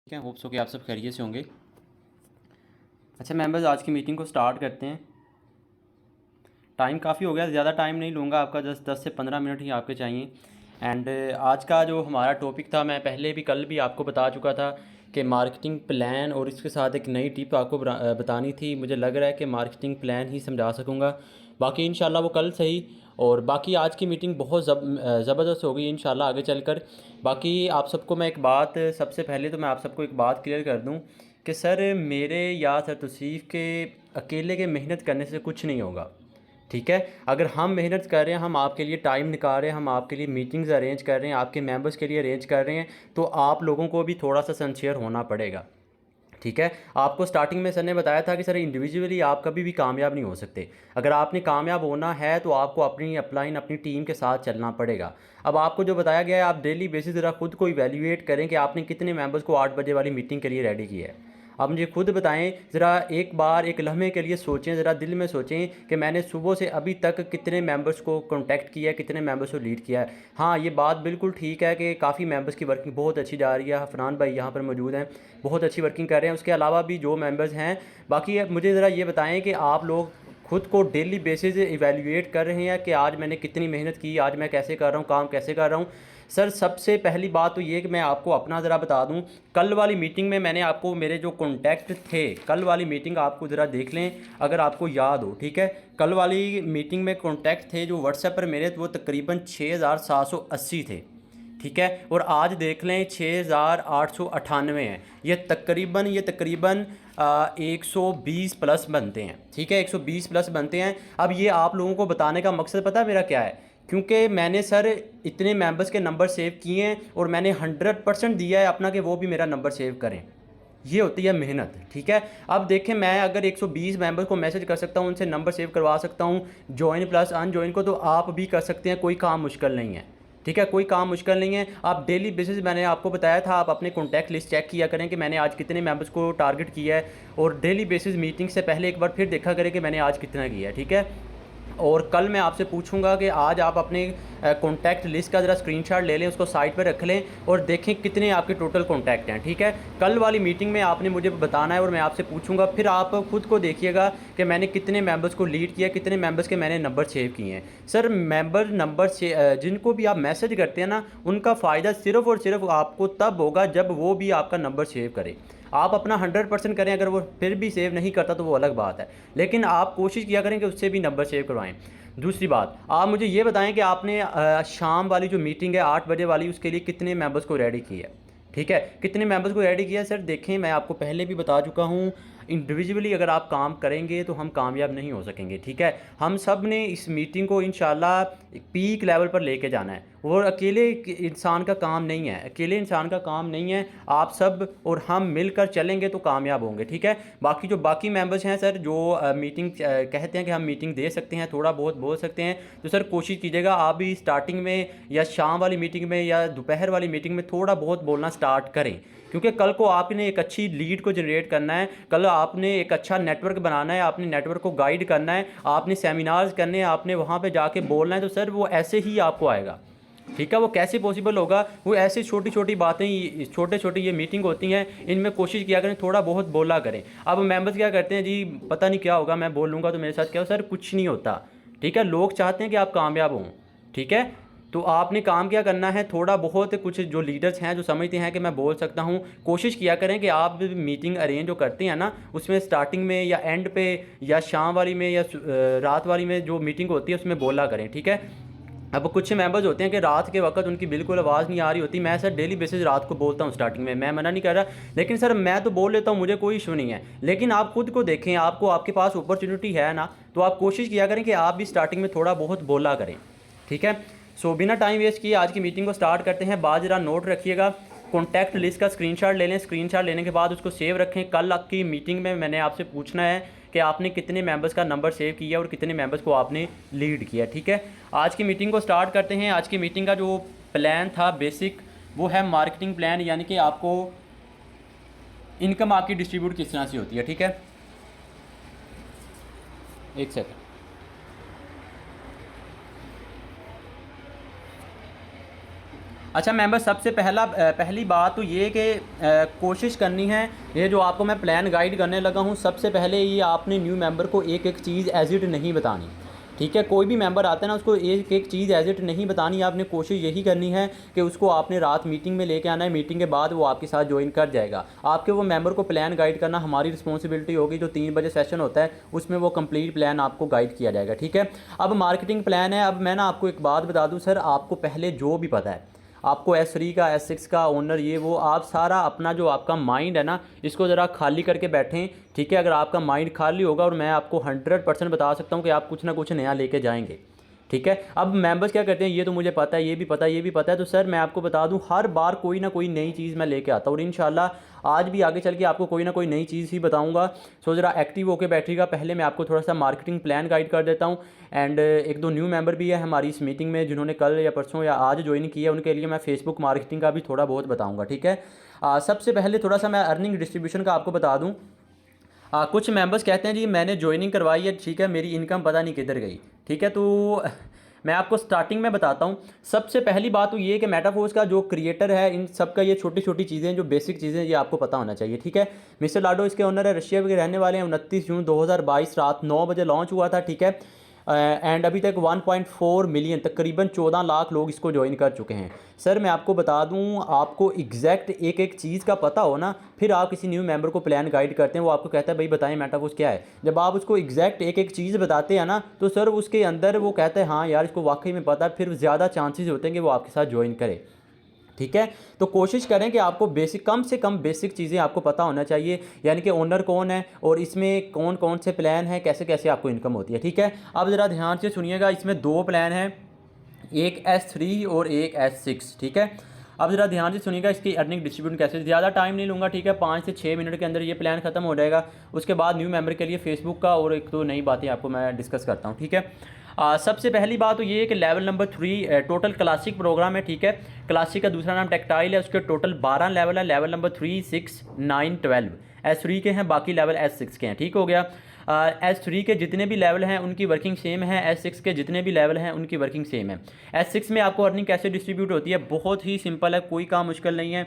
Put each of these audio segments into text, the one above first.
ठीक है, होप्स हो कि आप सब खैरियत से होंगे। अच्छा मेंबर्स, आज की मीटिंग को स्टार्ट करते हैं। टाइम काफ़ी हो गया, ज़्यादा टाइम नहीं लूँगा आपका, 10 से 15 मिनट ही आपके चाहिए। एंड आज का जो हमारा टॉपिक था, मैं पहले भी कल भी आपको बता चुका था कि मार्केटिंग प्लान, और इसके साथ एक नई टिप आपको बतानी थी। मुझे लग रहा है कि मार्केटिंग प्लान ही समझा सकूँगा, बाकी इंशाल्लाह वो कल सही। और बाकी आज की मीटिंग बहुत ज़बरदस्त होगी इंशाल्लाह आगे चलकर। बाकी आप सबको मैं एक बात, सबसे पहले तो मैं आप सबको एक बात क्लियर कर दूं कि सर मेरे या सर तौसीफ़ के अकेले के मेहनत करने से कुछ नहीं होगा। ठीक है, अगर हम मेहनत कर रहे हैं, हम आपके लिए टाइम निकाल रहे हैं, हम आपके लिए मीटिंग्स अरेंज कर रहे हैं, आपके मेंबर्स के लिए अरेंज कर रहे हैं, तो आप लोगों को भी थोड़ा सा सिंसियर होना पड़ेगा। ठीक है, आपको स्टार्टिंग में सर ने बताया था कि सर इंडिविजुअली आप कभी भी कामयाब नहीं हो सकते। अगर आपने कामयाब होना है तो आपको अपनी अपलाइन अपनी टीम के साथ चलना पड़ेगा। अब आपको जो बताया गया है, आप डेली बेसिस ज़रा खुद को इवैल्यूएट करें कि आपने कितने मेंबर्स को 8 बजे वाली मीटिंग के लिए रेडी किया है। आप मुझे खुद बताएं, ज़रा एक बार एक लम्हे के लिए सोचें, ज़रा दिल में सोचें कि मैंने सुबह से अभी तक कितने मेंबर्स को कांटेक्ट किया है, कितने मेंबर्स को लीड किया है। हाँ, ये बात बिल्कुल ठीक है कि काफ़ी मेंबर्स की वर्किंग बहुत अच्छी जा रही है। हफनान भाई यहाँ पर मौजूद हैं, बहुत अच्छी वर्किंग कर रहे हैं। उसके अलावा भी जो मेंबर्स हैं, बाकी मुझे ज़रा ये बताएं कि आप लोग खुद को डेली बेसिस इवैल्यूएट कर रहे हैं कि आज मैंने कितनी मेहनत की, आज मैं कैसे कर रहा हूँ, काम कैसे कर रहा हूँ। सर सबसे पहली बात तो ये कि मैं आपको अपना ज़रा बता दूं, कल वाली मीटिंग में मैंने आपको मेरे जो कॉन्टैक्ट थे, कल वाली मीटिंग आपको ज़रा देख लें अगर आपको याद हो। ठीक है, कल वाली मीटिंग में कॉन्टैक्ट थे जो व्हाट्सएप पर मेरे, वो तकरीबन 6780 थे। ठीक है, और आज देख लें 6898 हैं। ये तकरीबन 120 प्लस बनते हैं। ठीक है, 120 प्लस बनते हैं। अब ये आप लोगों को बताने का मकसद पता है मेरा क्या है? क्योंकि मैंने सर इतने मेंबर्स के नंबर सेव किए हैं और मैंने 100% दिया है अपना कि वो भी मेरा नंबर सेव करें। ये होती है मेहनत। ठीक है, अब देखें, मैं अगर 120 मेंबर्स को मैसेज कर सकता हूँ, उनसे नंबर सेव करवा सकता हूँ, ज्वाइन प्लस अनज्वाइन को, तो आप भी कर सकते हैं। कोई काम मुश्किल नहीं है। ठीक है, कोई काम मुश्किल नहीं है। आप डेली बेसिस, मैंने आपको बताया था, आप अपने कॉन्टैक्ट लिस्ट चेक किया करें कि मैंने आज कितने मेंबर्स को टारगेट किया है, और डेली बेसिस मीटिंग से पहले एक बार फिर देखा करें कि मैंने आज कितना किया है। ठीक है, और कल मैं आपसे पूछूंगा कि आज आप अपने कॉन्टैक्ट लिस्ट का ज़रा स्क्रीनशॉट ले लें, उसको साइड पर रख लें और देखें कितने आपके टोटल कॉन्टैक्ट हैं। ठीक है, कल वाली मीटिंग में आपने मुझे बताना है और मैं आपसे पूछूंगा, फिर आप खुद को देखिएगा कि मैंने कितने मेंबर्स को लीड किया, कितने मेंबर्स के मैंने नंबर सेव किए हैं। सर मेंबर नंबर से जिनको भी आप मैसेज करते हैं ना, उनका फ़ायदा सिर्फ़ और सिर्फ आपको तब होगा जब वो भी आपका नंबर सेव करे। आप अपना 100% करें, अगर वो फिर भी सेव नहीं करता तो वो अलग बात है, लेकिन आप कोशिश किया करें कि उससे भी नंबर सेव करवाएं। दूसरी बात, आप मुझे ये बताएं कि आपने शाम वाली जो मीटिंग है 8 बजे वाली, उसके लिए कितने मेंबर्स को रेडी किया है। ठीक है, कितने मेंबर्स को रेडी किया है? सर देखें, मैं आपको पहले भी बता चुका हूँ, इंडिविजुअली अगर आप काम करेंगे तो हम कामयाब नहीं हो सकेंगे। ठीक है, हम सब ने इस मीटिंग को इंशाल्लाह पीक लेवल पर लेके जाना है, और अकेले इंसान का काम नहीं है, अकेले इंसान का काम नहीं है। आप सब और हम मिलकर चलेंगे तो कामयाब होंगे। ठीक है, बाकी जो बाकी मेंबर्स हैं सर, जो मीटिंग कहते हैं कि हम मीटिंग दे सकते हैं, थोड़ा बहुत बोल सकते हैं, तो सर कोशिश कीजिएगा आप भी स्टार्टिंग में या शाम वाली मीटिंग में या दोपहर वाली मीटिंग में थोड़ा बहुत बोलना स्टार्ट करें, क्योंकि कल को आपने एक अच्छी लीड को जनरेट करना है, कल आपने एक अच्छा नेटवर्क बनाना है, आपने नेटवर्क को गाइड करना है, आपने सेमिनार्स करने हैं, आपने वहाँ पे जाके बोलना है, तो सर वो ऐसे ही आपको आएगा। ठीक है, वो कैसे पॉसिबल होगा? वो ऐसी छोटी छोटी बातें, छोटे छोटे ये मीटिंग होती हैं, इनमें कोशिश किया करें थोड़ा बहुत बोला करें। अब मेंबर्स क्या करते हैं जी, पता नहीं क्या होगा, मैं बोल लूँगा तो मेरे साथ क्या हो? सर कुछ नहीं होता। ठीक है, लोग चाहते हैं कि आप कामयाब हों। ठीक है, तो आपने काम क्या करना है, थोड़ा बहुत कुछ जो लीडर्स हैं जो समझते हैं कि मैं बोल सकता हूँ, कोशिश किया करें कि आप मीटिंग अरेंज जो करते हैं ना, उसमें स्टार्टिंग में या एंड पे या शाम वाली में या रात वाली में जो मीटिंग होती है उसमें बोला करें। ठीक है, अब कुछ मेंबर्स होते हैं कि रात के वक्त उनकी बिल्कुल आवाज़ नहीं आ रही होती। मैं सर डेली बेसिस रात को बोलता हूँ स्टार्टिंग में, मैं मना नहीं कर रहा, लेकिन सर मैं तो बोल लेता हूँ, मुझे कोई इशू नहीं है। लेकिन आप खुद को देखें, आपको आपके पास अपॉर्चुनिटी है ना, तो आप कोशिश किया करें कि आप भी स्टार्टिंग में थोड़ा बहुत बोला करें। ठीक है, सो बिना टाइम वेस्ट किए आज की मीटिंग को स्टार्ट करते हैं। बाद जरा नोट रखिएगा, कॉन्टैक्ट लिस्ट का स्क्रीनशॉट ले लें, स्क्रीनशॉट लेने के बाद उसको सेव रखें। कल आपकी मीटिंग में मैंने आपसे पूछना है कि आपने कितने मेंबर्स का नंबर सेव किया और कितने मेंबर्स को आपने लीड किया। ठीक है, आज की मीटिंग को स्टार्ट करते हैं। आज की मीटिंग का जो प्लान था बेसिक, वो है मार्केटिंग प्लान, यानी कि आपको इनकम आपकी डिस्ट्रीब्यूट किस तरह से होती है। ठीक है, एक सेकंड। अच्छा मेंबर, सबसे पहली बात तो ये कि कोशिश करनी है, ये जो आपको मैं प्लान गाइड करने लगा हूँ, सबसे पहले ये आपने न्यू मेंबर को एक एक चीज़ एज इट नहीं बतानी। ठीक है, कोई भी मेंबर आता है ना, उसको एक एक चीज़ एज इट नहीं बतानी। आपने कोशिश यही करनी है कि उसको आपने रात मीटिंग में लेके आना है, मीटिंग के बाद वो आपके साथ ज्वाइन कर जाएगा। आपके वो मेंबर को प्लान गाइड करना हमारी रिस्पॉन्सिबिलिटी होगी। जो 3 बजे सेशन होता है उसमें वो कंप्लीट प्लान आपको गाइड किया जाएगा। ठीक है, अब मार्केटिंग प्लान है। अब मैं ना आपको एक बात बता दूँ सर, आपको पहले जो भी पता है, आपको S3 का S6 का ओनर ये वो, आप सारा अपना जो आपका माइंड है ना, इसको ज़रा खाली करके बैठें। ठीक है, अगर आपका माइंड खाली होगा, और मैं आपको 100% बता सकता हूँ कि आप कुछ ना कुछ नया लेके जाएंगे। ठीक है, अब मेंबर्स क्या करते हैं, ये तो मुझे पता है, ये भी पता है, ये भी पता है। तो सर मैं आपको बता दूं, हर बार कोई ना कोई नई चीज़ मैं लेके आता हूँ, और इंशाल्लाह आज भी आगे चल के आपको कोई ना कोई नई चीज़ ही बताऊंगा। सो ज़रा एक्टिव होकर बैठिएगा। पहले मैं आपको थोड़ा सा मार्केटिंग प्लान गाइड कर देता हूँ। एंड एक दो न्यू मेंबर भी है हमारी इस मीटिंग में, जिन्होंने कल या परसों या आज ज्वाइन किया, उनके लिए मैं फेसबुक मार्केटिंग का भी थोड़ा बहुत बताऊँगा। ठीक है, सबसे पहले थोड़ा सा मैं अर्निंग डिस्ट्रीब्यूशन का आपको बता दूँ। कुछ मेंबर्स कहते हैं जी मैंने ज्वाइनिंग करवाई है, ठीक है, मेरी इनकम पता नहीं किधर गई। ठीक है, तो मैं आपको स्टार्टिंग में बताता हूँ। सबसे पहली बात तो ये है कि मेटाफोर्स का जो क्रिएटर है, इन सब का ये छोटी छोटी चीज़ें, जो बेसिक चीज़ें, ये आपको पता होना चाहिए। ठीक है, मिस्टर लाडो इसके ओनर है, रशिया के रहने वाले हैं। 29 जून 2022 रात 9 बजे लॉन्च हुआ था। ठीक है, एंड अभी तक 1.4 मिलियन, तकरीबन 14 लाख लोग इसको ज्वाइन कर चुके हैं। सर मैं आपको बता दूं, आपको एग्जैक्ट एक एक चीज़ का पता हो ना, फिर आप किसी न्यू मेंबर को प्लान गाइड करते हैं। वो आपको कहता है भाई बताएं मेटाफोर्स क्या है। जब आप उसको एग्जैक्ट एक एक चीज़ बताते हैं ना, तो सर उसके अंदर वो कहता है हाँ यार इसको वाकई में पता है, फिर ज़्यादा चांसेस होते हैं कि वो आपके साथ ज्वाइन करे। ठीक है, तो कोशिश करें कि आपको बेसिक, कम से कम बेसिक चीज़ें आपको पता होना चाहिए, यानी कि ओनर कौन है और इसमें कौन कौन से प्लान हैं, कैसे कैसे आपको इनकम होती है। ठीक है, अब ज़रा ध्यान से सुनिएगा, इसमें 2 प्लान हैं, एक S3 और एक S6। ठीक है, अब ज़रा ध्यान से सुनिएगा, इसकी अर्निंग डिस्ट्रीब्यूशन कैसे। ज़्यादा टाइम नहीं लूँगा। ठीक है, 5 से 6 मिनट के अंदर ये प्लान खत्म हो जाएगा। उसके बाद न्यू मेंबर के लिए फेसबुक का और एक दो नई बातें आपको मैं डिस्कस करता हूँ। ठीक है, सबसे पहली बात तो ये है कि level number 3 total classic program है। ठीक है, क्लासिक का दूसरा नाम टेक्टाइल है, उसके टोटल 12 लेवल है। लेवल नंबर 3, 6, 9, 12 S3 के हैं, बाकी लेवल S6 के हैं। ठीक हो गया, S3 के जितने भी लेवल हैं उनकी वर्किंग सेम है, S6 के जितने भी लेवल हैं उनकी वर्किंग सेम है। S6 में आपको अर्निंग कैसे डिस्ट्रीब्यूट होती है, बहुत ही सिंपल है, कोई काम मुश्किल नहीं है।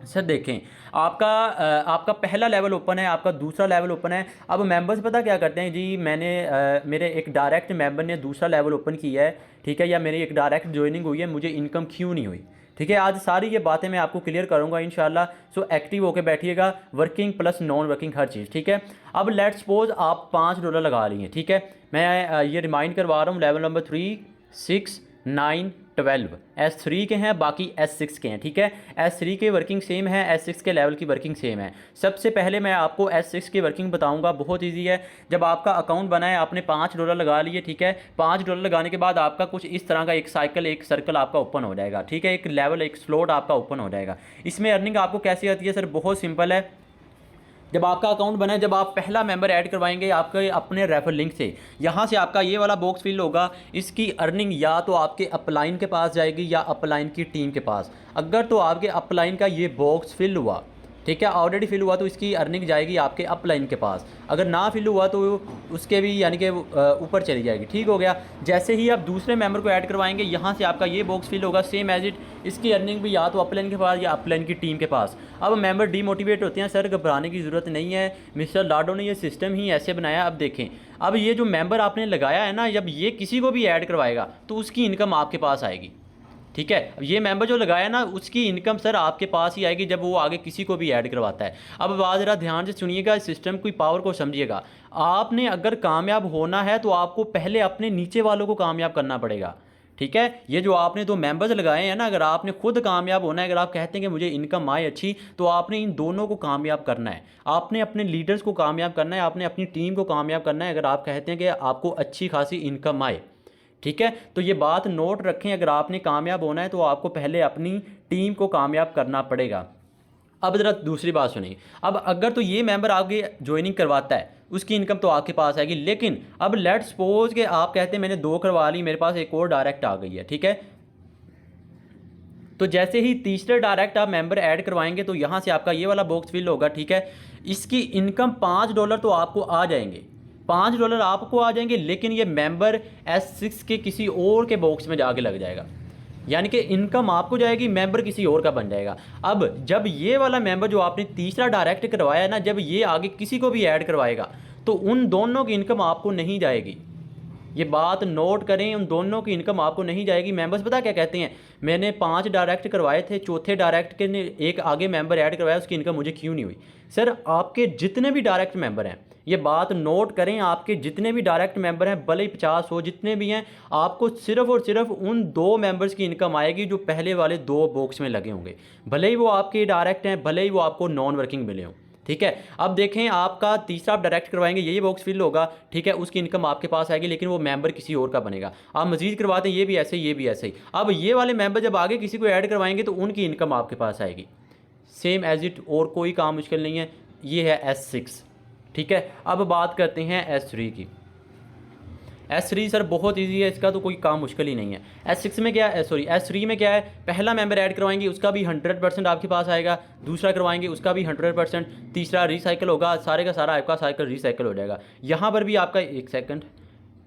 सर देखें, आपका पहला लेवल ओपन है, आपका दूसरा लेवल ओपन है। अब मेंबर्स पता क्या करते हैं जी, मेरे एक डायरेक्ट मेंबर ने दूसरा लेवल ओपन किया है, ठीक है, या मेरी एक डायरेक्ट ज्वाइनिंग हुई है, मुझे इनकम क्यों नहीं हुई। ठीक है, आज सारी ये बातें मैं आपको क्लियर करूंगा इंशाल्लाह। सो एक्टिव होकर बैठिएगा, वर्किंग प्लस नॉन वर्किंग हर चीज़। ठीक है, अब लेट्स सपोज आप $5 लगा रही हैं। ठीक है, मैं ये रिमाइंड करवा रहा हूँ, लेवल नंबर 3, 6, 9, 12 S3 के हैं, बाकी S6 के हैं। ठीक है, S3 के वर्किंग सेम है, S6 के लेवल की वर्किंग सेम है। सबसे पहले मैं आपको S6 की वर्किंग बताऊंगा, बहुत इजी है। जब आपका अकाउंट बना है, आपने $5 लगा लिए। ठीक है, $5 लगाने के बाद आपका कुछ इस तरह का एक साइकिल, एक सर्कल आपका ओपन हो जाएगा। ठीक है, एक लेवल, एक स्लॉट आपका ओपन हो जाएगा। इसमें अर्निंग आपको कैसी आती है सर, बहुत सिंपल है। जब आपका अकाउंट बना है, जब आप पहला मेंबर ऐड करवाएंगे आपके अपने रेफर लिंक से, यहाँ से आपका ये वाला बॉक्स फिल होगा। इसकी अर्निंग या तो आपके अपलाइन के पास जाएगी या अपलाइन की टीम के पास। अगर तो आपके अपलाइन का ये बॉक्स फिल हुआ, ठीक है, ऑलरेडी फिल हुआ, तो इसकी अर्निंग जाएगी आपके अपलाइन के पास। अगर ना फिल हुआ तो उसके भी यानी कि ऊपर चली जाएगी। ठीक हो गया, जैसे ही आप दूसरे मेंबर को ऐड करवाएंगे, यहाँ से आपका ये बॉक्स फिल होगा सेम एज इट। इसकी अर्निंग भी या तो अपलाइन के पास या अपलाइन की टीम के पास। अब मेंबर डीमोटिवेट होते हैं, सर घबराने की ज़रूरत नहीं है, मिस्टर लाडो ने ये सिस्टम ही ऐसे बनाया। अब देखें, अब ये जो मेंबर आपने लगाया है ना, जब ये किसी को भी ऐड करवाएगा तो उसकी इनकम आपके पास आएगी। ठीक है, अब ये मेंबर जो लगाया ना, उसकी इनकम सर आपके पास ही आएगी जब वो आगे किसी को भी ऐड करवाता है। अब बात ज़रा ध्यान से सुनिएगा, सिस्टम की पावर को समझिएगा। आपने अगर कामयाब होना है तो आपको पहले अपने नीचे वालों को कामयाब करना पड़ेगा। ठीक है, ये जो आपने 2 मेंबर्स लगाए हैं ना, अगर आपने खुद कामयाब होना है, अगर आप कहते हैं कि मुझे इनकम आए अच्छी, तो आपने इन दोनों को कामयाब करना है। आपने अपने लीडर्स को कामयाब करना है, आपने अपनी टीम को कामयाब करना है, अगर आप कहते हैं कि आपको अच्छी खासी इनकम आए। ठीक है, तो ये बात नोट रखें, अगर आपने कामयाब होना है तो आपको पहले अपनी टीम को कामयाब करना पड़ेगा। अब ज़रा दूसरी बात सुनिए, अब अगर तो ये मेंबर आपकी ज्वाइनिंग करवाता है, उसकी इनकम तो आपके पास आएगी। लेकिन अब लेट्स सपोज कि आप कहते हैं मैंने 2 करवा ली, मेरे पास एक और डायरेक्ट आ गई है। ठीक है, तो जैसे ही तीसरे डायरेक्ट आप मेंबर ऐड करवाएंगे तो यहाँ से आपका ये वाला बॉक्स फिल होगा। ठीक है, इसकी इनकम $5 तो आपको आ जाएंगे, $5 आपको आ जाएंगे, लेकिन ये मेंबर S6 के किसी और के बॉक्स में जाके लग जाएगा। यानी कि इनकम आपको जाएगी, मेंबर किसी और का बन जाएगा। अब जब ये वाला मेंबर जो आपने तीसरा डायरेक्ट करवाया है ना, जब ये आगे किसी को भी ऐड करवाएगा तो उन दोनों की इनकम आपको नहीं जाएगी। ये बात नोट करें, उन दोनों की इनकम आपको नहीं जाएगी। मेंबर्स पता क्या कहते हैं, मैंने 5 डायरेक्ट करवाए थे, चौथे डायरेक्ट के ने एक आगे मेंबर ऐड करवाया, उसकी इनकम मुझे क्यों नहीं हुई। सर आपके जितने भी डायरेक्ट मेंबर हैं, ये बात नोट करें, आपके जितने भी डायरेक्ट मेंबर हैं, भले ही 50 हो, जितने भी हैं, आपको सिर्फ और सिर्फ उन 2 मेंबर्स की इनकम आएगी जो पहले वाले 2 बॉक्स में लगे होंगे, भले ही वो आपके डायरेक्ट हैं, भले ही वो आपको नॉन वर्किंग मिले हों। ठीक है, अब देखें आपका तीसरा आप डायरेक्ट करवाएंगे, यही बॉक्स फिल होगा, ठीक है, उसकी इनकम आपके पास आएगी, लेकिन वो मेंबर किसी और का बनेगा। आप मजीद करवाते हैं, ये भी ऐसे ही, ये भी ऐसे ही। अब ये वाले मेंबर जब आगे किसी को ऐड करवाएंगे तो उनकी इनकम आपके पास आएगी, सेम एज इट, और कोई काम मुश्किल नहीं है। ये है S6। ठीक है, अब बात करते हैं S3 की। S3 सर बहुत इजी है, इसका तो कोई काम मुश्किल ही नहीं है। S6 में क्या है, सॉरी S3 में क्या है, पहला मेंबर ऐड करवाएंगे उसका भी 100% आपके पास आएगा, दूसरा करवाएंगे उसका भी 100%, तीसरा रिसाइकिल होगा, सारे का सारा आपका साइकिल रिसाइकिल हो जाएगा। यहाँ पर भी आपका, एक सेकंड,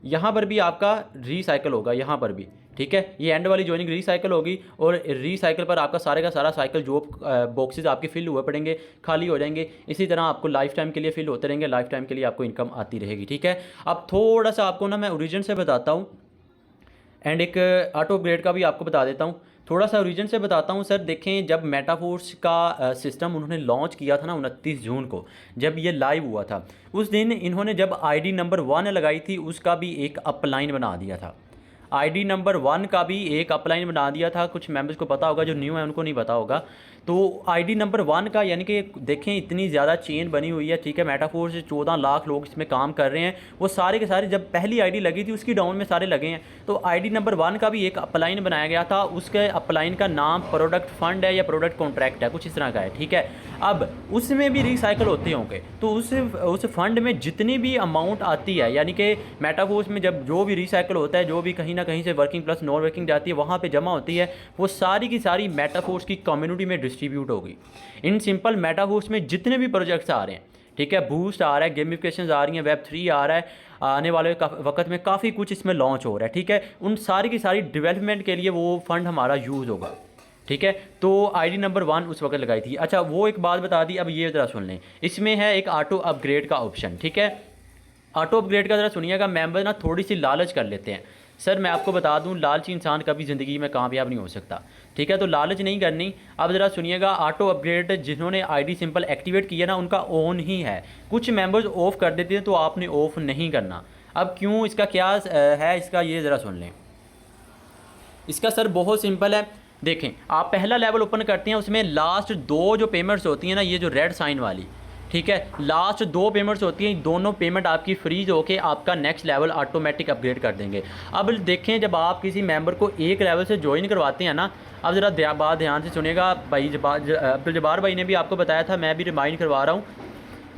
यहाँ पर भी आपका रिसाइकिल होगा, यहाँ पर भी। ठीक है, ये एंड वाली ज्वाइनिंग रिसाइकिल होगी, और रिसाइकिल पर आपका सारे का सारा साइकिल जो बॉक्सेस आपके फिल हुए पड़ेंगे, खाली हो जाएंगे। इसी तरह आपको लाइफ टाइम के लिए फिल होते रहेंगे, लाइफ टाइम के लिए आपको इनकम आती रहेगी। ठीक है, अब थोड़ा सा आपको ना मैं ओरिजिन से बताता हूँ, एंड एक ऑटो अपग्रेड का भी आपको बता देता हूँ। थोड़ा सा ओरिजिन से बताता हूँ सर। देखें, जब मेटाफोर्स का सिस्टम उन्होंने लॉन्च किया था ना 29 जून को, जब ये लाइव हुआ था, उस दिन इन्होंने जब ID नंबर 1 लगाई थी, उसका भी एक अपलाइन बना दिया था। ID नंबर 1 का भी एक अपलाइन बना दिया था। कुछ मेंबर्स को पता होगा, जो न्यू है उनको नहीं पता होगा। तो ID नंबर 1 का, यानी कि देखें इतनी ज़्यादा चेन बनी हुई है। ठीक है, मेटाफोर से 14 लाख लोग इसमें काम कर रहे हैं, वो सारे के सारे जब पहली ID लगी थी उसकी डाउन में सारे लगे हैं। तो ID नंबर 1 का भी एक अपलाइन बनाया गया था, उसके अपलाइन का नाम प्रोडक्ट फंड है या प्रोडक्ट कॉन्ट्रैक्ट है, कुछ इस तरह का है। ठीक है, अब उसमें भी रिसाइकिल होते होंगे, तो उस फंड में जितनी भी अमाउंट आती है, यानी कि मेटाफोर्स में जब जो भी रिसाइकिल होता है, जो भी कहीं ना कहीं से वर्किंग प्लस नॉन वर्किंग जाती है, वहाँ पे जमा होती है, वो सारी की सारी मेटाफोर्स की कम्युनिटी में डिस्ट्रीब्यूट होगी। इन सिंपल मेटाफोर्स में जितने भी प्रोजेक्ट्स आ रहे हैं, ठीक है, बूस्ट आ रहा है, गेमिफिकेशन आ रही हैं, Web3 आ रहा है, आने वाले वक्त में काफ़ी कुछ इसमें लॉन्च हो रहा है। ठीक है, उन सारी की सारी डेवलपमेंट के लिए वो फंड हमारा यूज़ होगा। ठीक है, तो ID नंबर 1 उस वक्त लगाई थी। अच्छा, वो एक बात बता दी, अब ये ज़रा सुन लें, इसमें है एक ऑटो अपग्रेड का ऑप्शन। ठीक है, ऑटो अपग्रेड का ज़रा सुनिएगा। मेंबर ना थोड़ी सी लालच कर लेते हैं। सर मैं आपको बता दूं, लालची इंसान कभी ज़िंदगी में कामयाब नहीं हो सकता। ठीक है, तो लालच नहीं करनी। अब ज़रा सुनिएगा, ऑटो अपग्रेड जिन्होंने ID सिंपल एक्टिवेट किया ना, उनका ऑन ही है। कुछ मेंबर्स ऑफ़ कर देते हैं, तो आपने ऑफ़ नहीं करना। अब क्यों, इसका क्या है इसका, ये ज़रा सुन लें। इसका सर बहुत सिंपल है। देखें, आप पहला लेवल ओपन करते हैं, उसमें लास्ट 2 जो पेमेंट्स होती हैं ना, ये जो रेड साइन वाली, ठीक है, लास्ट 2 पेमेंट्स होती हैं, दोनों पेमेंट आपकी फ्रीज होके आपका नेक्स्ट लेवल ऑटोमेटिक अपग्रेड कर देंगे। अब देखें, जब आप किसी मेंबर को एक लेवल से ज्वाइन करवाते हैं ना, अब ज़रा बात ध्यान से सुनिएगा। भाई अब्दुल जब्बार भाई ने भी आपको बताया था, मैं भी रिमाइंड करवा रहा हूँ।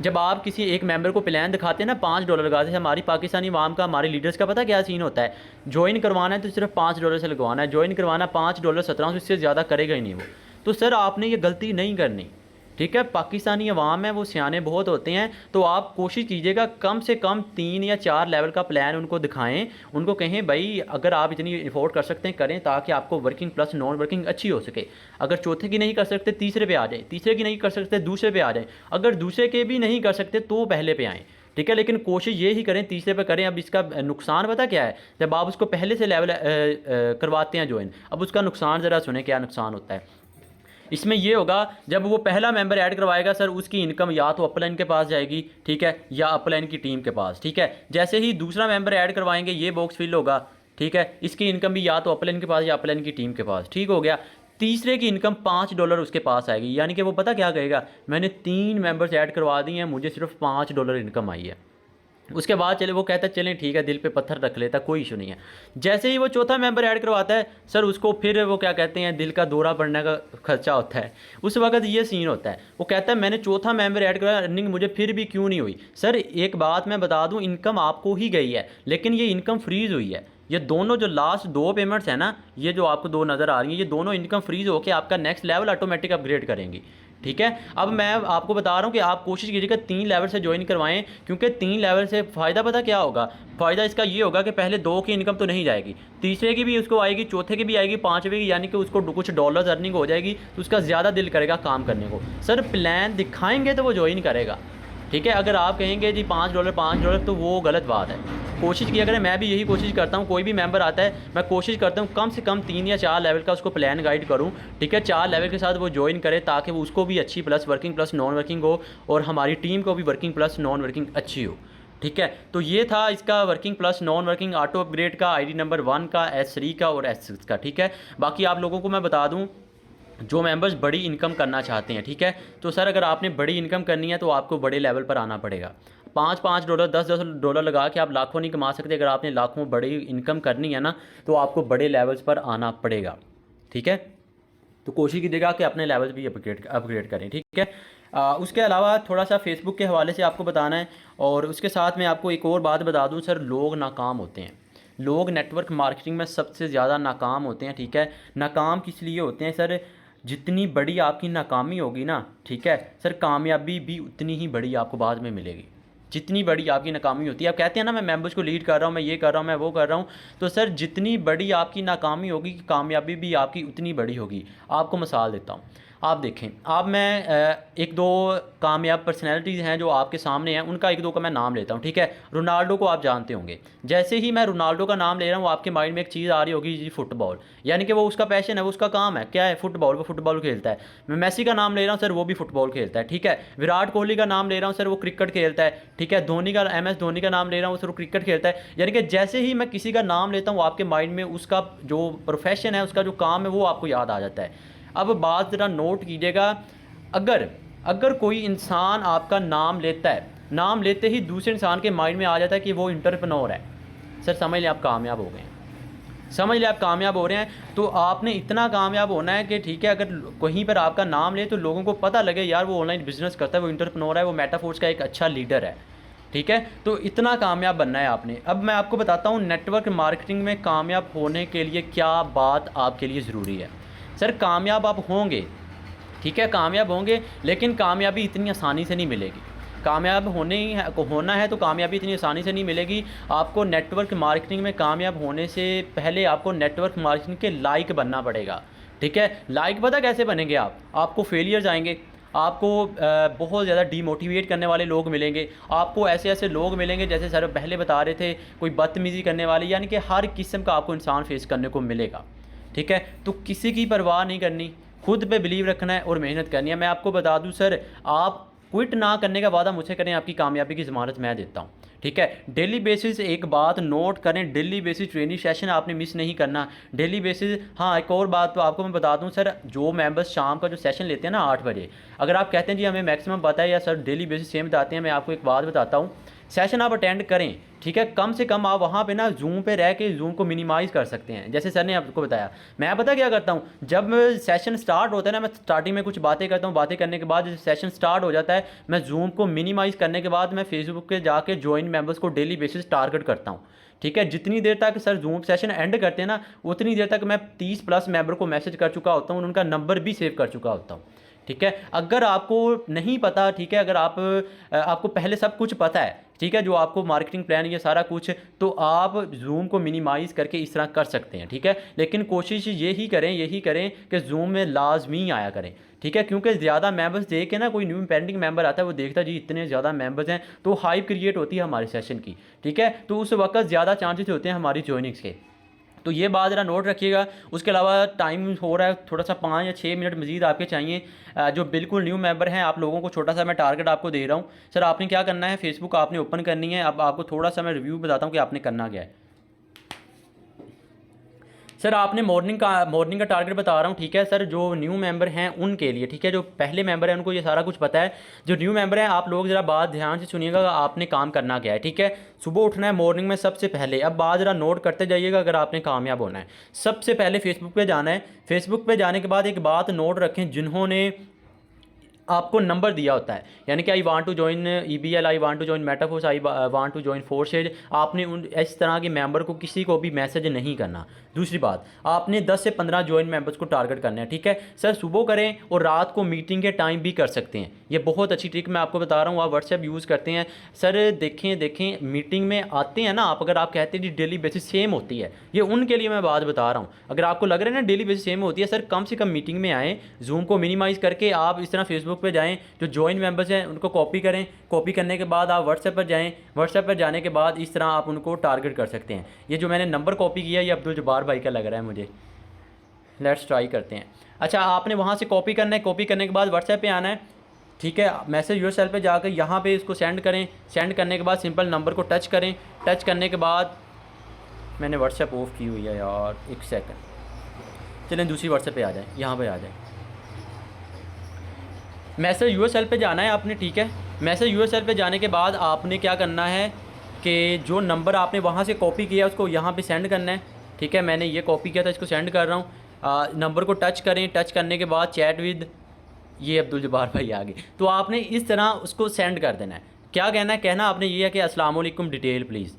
जब आप किसी एक मेंबर को प्लान दिखाते हैं ना, $5 लगाते हैं, हमारी पाकिस्तानी वाम का, हमारे लीडर्स का पता क्या सीन होता है, ज्वाइन करवाना है तो सिर्फ $5 से लगवाना है, ज्वाइन करवाना $5 1700, इससे ज़्यादा करेगा ही नहीं वो। तो सर आपने ये गलती नहीं करनी। ठीक है, पाकिस्तानी अवाम है, वो सियाने बहुत होते हैं, तो आप कोशिश कीजिएगा कम से कम 3 या 4 लेवल का प्लान उनको दिखाएं, उनको कहें भाई अगर आप इतनी अफोर्ड कर सकते हैं करें, ताकि आपको वर्किंग प्लस नॉन वर्किंग अच्छी हो सके। अगर चौथे की नहीं कर सकते, तीसरे पे आ जाए, तीसरे की नहीं कर सकते, दूसरे पे आ जाए, अगर दूसरे के भी नहीं कर सकते तो पहले पे आएँ। ठीक है, लेकिन कोशिश ये ही करें तीसरे पे करें। अब इसका नुकसान पता क्या है, जब आप उसको पहले से लेवल करवाते हैं ज्वाइन, अब उसका नुकसान ज़रा सुने क्या नुकसान होता है। इसमें ये होगा, जब वो पहला मेंबर ऐड करवाएगा सर, उसकी इनकम या तो अपलाइन के पास जाएगी, ठीक है, या अपलाइन की टीम के पास। ठीक है, जैसे ही दूसरा मेंबर ऐड करवाएंगे, ये बॉक्स फिल होगा, ठीक है, इसकी इनकम भी या तो अपलाइन के पास या अपलाइन की टीम के पास। ठीक हो गया, तीसरे की इनकम $5 उसके पास आएगी, यानी कि वो पता क्या कहेगा, मैंने 3 मेंबर्स ऐड करवा दिए हैं, मुझे सिर्फ $5 इनकम आई है। उसके बाद चले, वो कहता है चलें ठीक है, दिल पे पत्थर रख लेता, कोई इशू नहीं है। जैसे ही वो चौथा मेंबर ऐड करवाता है सर, उसको फिर वो क्या कहते हैं, दिल का दौरा पड़ने का खर्चा होता है। उस वक्त ये सीन होता है, वो कहता है मैंने चौथा मेंबर ऐड करवाया, अर्निंग मुझे फिर भी क्यों नहीं हुई। सर एक बात मैं बता दूं, इनकम आपको ही गई है, लेकिन ये इनकम फ्रीज़ हुई है। ये दोनों जो लास्ट 2 पेमेंट्स हैं ना, ये जो आपको 2 नज़र आ रही हैं, ये दोनों इनकम फ्रीज़ होकर आपका नेक्स्ट लेवल ऑटोमेटिक अपग्रेड करेंगी। ठीक है। अब मैं आपको बता रहा हूँ कि आप कोशिश कीजिएगा 3 लेवल से ज्वाइन करवाएं, क्योंकि 3 लेवल से फ़ायदा पता क्या होगा, फ़ायदा इसका ये होगा कि पहले 2 की इनकम तो नहीं जाएगी, तीसरे की भी उसको आएगी, चौथे की भी आएगी, पाँचवें की, यानी कि उसको कुछ डॉलर्स अर्निंग हो जाएगी, तो उसका ज़्यादा दिल करेगा काम करने को। सर प्लान दिखाएंगे तो वो ज्वाइन करेगा, ठीक है। अगर आप कहेंगे जी $5 तो वो गलत बात है। कोशिश किया करें, मैं भी यही कोशिश करता हूँ, कोई भी मेंबर आता है मैं कोशिश करता हूँ कम से कम 3 या 4 लेवल का उसको प्लान गाइड करूँ, ठीक है। 4 लेवल के साथ वो ज्वाइन करे ताकि वो उसको भी अच्छी plus working plus non working हो, और हमारी टीम को भी वर्किंग प्लस नॉन वर्किंग अच्छी हो, ठीक है। तो ये था इसका working plus non working auto upgrade का, ID नंबर 1 का, S3 का और S6 का, ठीक है। बाकी आप लोगों को मैं बता दूँ, जो मेंबर्स बड़ी इनकम करना चाहते हैं, ठीक है, तो सर अगर आपने बड़ी इनकम करनी है तो आपको बड़े लेवल पर आना पड़ेगा। $5 $10 लगा के आप लाखों नहीं कमा सकते। अगर आपने लाखों बड़ी इनकम करनी है ना, तो आपको बड़े लेवल्स पर आना पड़ेगा, ठीक है। तो कोशिश कीजिएगा कि अपने लेवल्स भी अपग्रेड करें, ठीक है। उसके अलावा थोड़ा सा फेसबुक के हवाले से आपको बताना है, और उसके साथ मैं आपको एक और बात बता दूं सर, लोग नाकाम होते हैं, लोग नेटवर्क मार्केटिंग में सबसे ज़्यादा नाकाम होते हैं, ठीक है। नाकाम किस लिए होते हैं सर, जितनी बड़ी आपकी नाकामी होगी ना, ठीक है सर, कामयाबी भी उतनी ही बड़ी आपको बाद में मिलेगी। जितनी बड़ी आपकी नाकामी होती है, आप कहते हैं ना मैं मेंबर्स को लीड कर रहा हूँ, मैं ये कर रहा हूँ, मैं वो कर रहा हूँ, तो सर जितनी बड़ी आपकी नाकामी होगी, कामयाबी भी आपकी उतनी बड़ी होगी। आपको मिसाल देता हूँ, आप देखें, आप मैं एक दो कामयाब पर्सनैलिटीज़ हैं जो आपके सामने हैं, उनका एक दो का मैं नाम लेता हूँ, ठीक है। रोनाल्डो को आप जानते होंगे, जैसे ही मैं रोनाल्डो का नाम ले रहा हूँ आपके माइंड में एक चीज़ आ रही होगी जी, फुटबॉल, यानी कि वो उसका पैशन है, वो उसका काम है, क्या है, फुटबॉल, वो फुटबॉल खेलता है। मैं मेसी का नाम ले रहा हूँ सर, वो भी फुटबॉल खेलता है, ठीक है। विराट कोहली का नाम ले रहा हूँ सर, वो क्रिकेट खेलता है, ठीक है। धोनी का, MS धोनी का नाम ले रहा हूँ सर, वो क्रिकेट खेलता है। यानी कि जैसे ही मैं किसी का नाम लेता हूँ आपके माइंड में उसका जो प्रोफेशन है, उसका जो काम है, वो आपको याद आ जाता है। अब बात ज़रा नोट कीजिएगा, अगर अगर कोई इंसान आपका नाम लेता है, नाम लेते ही दूसरे इंसान के माइंड में आ जाता है कि वो एंटरप्रेन्योर है, सर समझ लें आप कामयाब हो गए हैं, समझ लें आप कामयाब हो रहे हैं। तो आपने इतना कामयाब होना है कि ठीक है, अगर कहीं पर आपका नाम ले तो लोगों को पता लगे यार वो ऑनलाइन बिजनेस करता है, वो एंटरप्रेन्योर है, वो मेटाफोर्स का एक अच्छा लीडर है, ठीक है। तो इतना कामयाब बनना है आपने। अब मैं आपको बताता हूँ नेटवर्क मार्केटिंग में कामयाब होने के लिए क्या बात आपके लिए ज़रूरी है। सर कामयाब आप होंगे, ठीक है, कामयाब होंगे, लेकिन कामयाबी इतनी आसानी से नहीं मिलेगी। कामयाब होना है तो कामयाबी इतनी आसानी से नहीं मिलेगी। आपको नेटवर्क मार्केटिंग में कामयाब होने से पहले आपको नेटवर्क मार्केटिंग के लायक बनना पड़ेगा, ठीक है। लायक पता कैसे बनेंगे आप, आपको फेलियर्स आएंगे, आपको बहुत ज़्यादा डीमोटिवेट करने वाले लोग मिलेंगे, आपको ऐसे ऐसे लोग मिलेंगे जैसे सर पहले बता रहे थे, कोई बदतमीज़ी करने वाले, यानी कि हर किस्म का आपको इंसान फेस करने को मिलेगा, ठीक है। तो किसी की परवाह नहीं करनी, खुद पे बिलीव रखना है और मेहनत करनी है। मैं आपको बता दूं सर, आप क्विट ना करने का वादा मुझसे करें, आपकी कामयाबी की ज़मानत मैं देता हूं, ठीक है। डेली बेसिस एक बात नोट करें, डेली बेसिस ट्रेनिंग सेशन आपने मिस नहीं करना, डेली बेसिस। हाँ एक और बात तो आपको मैं बता दूं सर, जो मेंबर्स शाम का जो सेशन लेते हैं ना 8 बजे, अगर आप कहते हैं जी हमें मैक्सिमम पता है या सर डेली बेसिस सेम बताते हैं, मैं आपको एक बात बताता हूँ, सेशन आप अटेंड करें, ठीक है। कम से कम आप वहाँ पे ना जूम पे रह के जूम को मिनिमाइज़ कर सकते हैं, जैसे सर ने आपको बताया। मैं पता क्या करता हूँ, जब सेशन स्टार्ट होता है ना, मैं स्टार्टिंग में कुछ बातें करता हूँ, बातें करने के बाद जब सेशन स्टार्ट हो जाता है, मैं जूम को मिनिमाइज़ करने के बाद मैं फेसबुक पे जाके ज्वाइन मेंबर्स को डेली बेसिस टारगेट करता हूँ, ठीक है। जितनी देर तक सर जूम सेशन एंड करते हैं ना, उतनी देर तक मैं 30+ मेंबर को मैसेज कर चुका होता हूँ, उनका नंबर भी सेव कर चुका होता हूँ, ठीक है। अगर आपको नहीं पता, ठीक है, अगर आपको पहले सब कुछ पता है, ठीक है, जो आपको मार्केटिंग प्लान ये सारा कुछ, तो आप जूम को मिनिमाइज़ करके इस तरह कर सकते हैं, ठीक है। लेकिन कोशिश यही करें कि जूम में लाजमी आया करें, ठीक है, क्योंकि ज़्यादा मेंबर्स देख के ना, कोई न्यू पेंडिंग मेंबर आता है, वो देखता जी इतने ज़्यादा मेंबर्स हैं, तो हाइप क्रिएट होती है हमारे सेशन की, ठीक है। तो उस वक्त ज़्यादा चांसेस होते हैं हमारी ज्वाइनिंग्स के, तो ये बात ज़रा नोट रखिएगा। उसके अलावा टाइम हो रहा है थोड़ा सा, 5 या 6 मिनट मज़ीद आपके चाहिए। जो बिल्कुल न्यू मेंबर हैं, आप लोगों को छोटा सा मैं टारगेट आपको दे रहा हूँ। सर आपने क्या करना है, फेसबुक आपने ओपन करनी है। अब आपको थोड़ा सा मैं रिव्यू बताता हूँ कि आपने करना क्या है। सर आपने मॉर्निंग का टारगेट बता रहा हूँ, ठीक है सर। जो न्यू मेंबर हैं उनके लिए, ठीक है, जो पहले मेंबर हैं उनको ये सारा कुछ पता है। जो न्यू मेंबर हैं, आप लोग ज़रा बात ध्यान से सुनिएगा, आपने काम करना क्या है, ठीक है। सुबह उठना है मॉर्निंग में सबसे पहले। अब बात ज़रा नोट करते जाइएगा अगर आपने कामयाब होना है। सबसे पहले फेसबुक पे जाना है। फेसबुक पे जाने के बाद एक बात नोट रखें, जिन्होंने आपको नंबर दिया होता है, यानी कि I want to join EBL, I want to join metaforce, I want to join forces. आपने उन इस तरह के मेंबर को किसी को भी मैसेज नहीं करना। दूसरी बात, आपने 10 से 15 ज्वाइन मेंबर्स को टारगेट करना है, ठीक है सर। सुबह करें और रात को मीटिंग के टाइम भी कर सकते हैं, ये बहुत अच्छी ट्रिक मैं आपको बता रहा हूँ। आप व्हाट्सएप यूज़ करते हैं सर, देखें मीटिंग में आते हैं ना आप, अगर आप कहते हैं जी डेली बेसिस सेम होती है, ये उनके लिए मैं बात बता रहा हूँ। अगर आपको लग रहा है ना डेली बेसिस सेम होती है, सर कम से कम मीटिंग में आएँ, जूम को मिनिमाइज़ करके आप इस तरह फेसबुक पे जाएं, जो जॉइन मेंबर्स हैं उनको कॉपी करें, कॉपी करने के बाद आप व्हाट्सएप पर जाएं, व्हाट्सएप पर जाने के बाद इस तरह आप उनको टारगेट कर सकते हैं। ये जो मैंने नंबर कॉपी किया ये अब्दुल जब्बार भाई का लग रहा है मुझे, लेट्स ट्राई करते हैं। अच्छा, आपने वहाँ से कॉपी करना है, कॉपी करने के बाद व्हाट्सएप पे आना है, ठीक है। मैसेज यूएसएल पे जाकर यहाँ पे इसको सेंड करें, सेंड करने के बाद सिंपल नंबर को टच करें, टच करने के बाद मैंने व्हाट्सएप ऑफ की हुई है यार, एक सेकंड, चलें दूसरी व्हाट्सएप पे आ जाए, यहाँ पे आ जाए। मैसेज यूएसएल पे जाना है आपने, ठीक है। मैसेज यूएसएल पे जाने के बाद आपने क्या करना है कि जो नंबर आपने वहाँ से कॉपी किया उसको यहाँ पे सेंड करना है, ठीक है। मैंने ये कॉपी किया था, इसको सेंड कर रहा हूँ। नंबर को टच करें, टच करने के बाद चैट विद, ये अब्दुल जब्बार भाई आ गए, तो आपने इस तरह उसको सेंड कर देना है। क्या कहना है, कहना आपने ये है कि अस्सलाम वालेकुम डिटेल प्लीज़,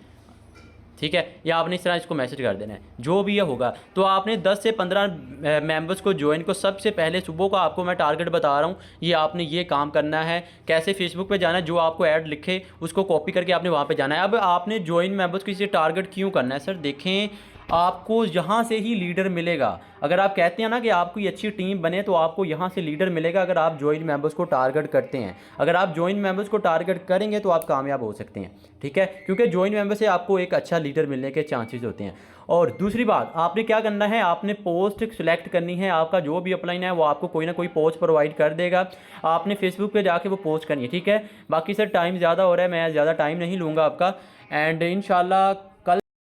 ठीक है, या आपने इस तरह इसको मैसेज कर देना है, जो भी ये होगा। तो आपने 10 से 15 मेंबर्स को ज्वाइन को सबसे पहले सुबह का आपको मैं टारगेट बता रहा हूँ, ये आपने ये काम करना है। कैसे, फेसबुक पे जाना है, जो आपको ऐड लिखे उसको कॉपी करके आपने वहाँ पे जाना है। अब आपने ज्वाइन मेंबर्स को इसे टारगेट क्यों करना है सर, देखें आपको यहाँ से ही लीडर मिलेगा। अगर आप कहते हैं ना कि आपकी अच्छी टीम बने तो आपको यहाँ से लीडर मिलेगा, अगर आप ज्वाइन मेंबर्स को टारगेट करते हैं। अगर आप ज्वाइन मेंबर्स को टारगेट करेंगे तो आप कामयाब हो सकते हैं, ठीक है, क्योंकि ज्वाइन मेंबर से आपको एक अच्छा लीडर मिलने के चांसेस होते हैं। और दूसरी बात, आपने क्या करना है, आपने पोस्ट सिलेक्ट करनी है। आपका जो भी अपलाइन है वो आपको कोई ना कोई पोस्ट प्रोवाइड कर देगा, आपने फेसबुक पे जाके वो पोस्ट करनी है, ठीक है। बाकी सर टाइम ज़्यादा हो रहा है, मैं ज़्यादा टाइम नहीं लूँगा आपका, एंड इंशाल्लाह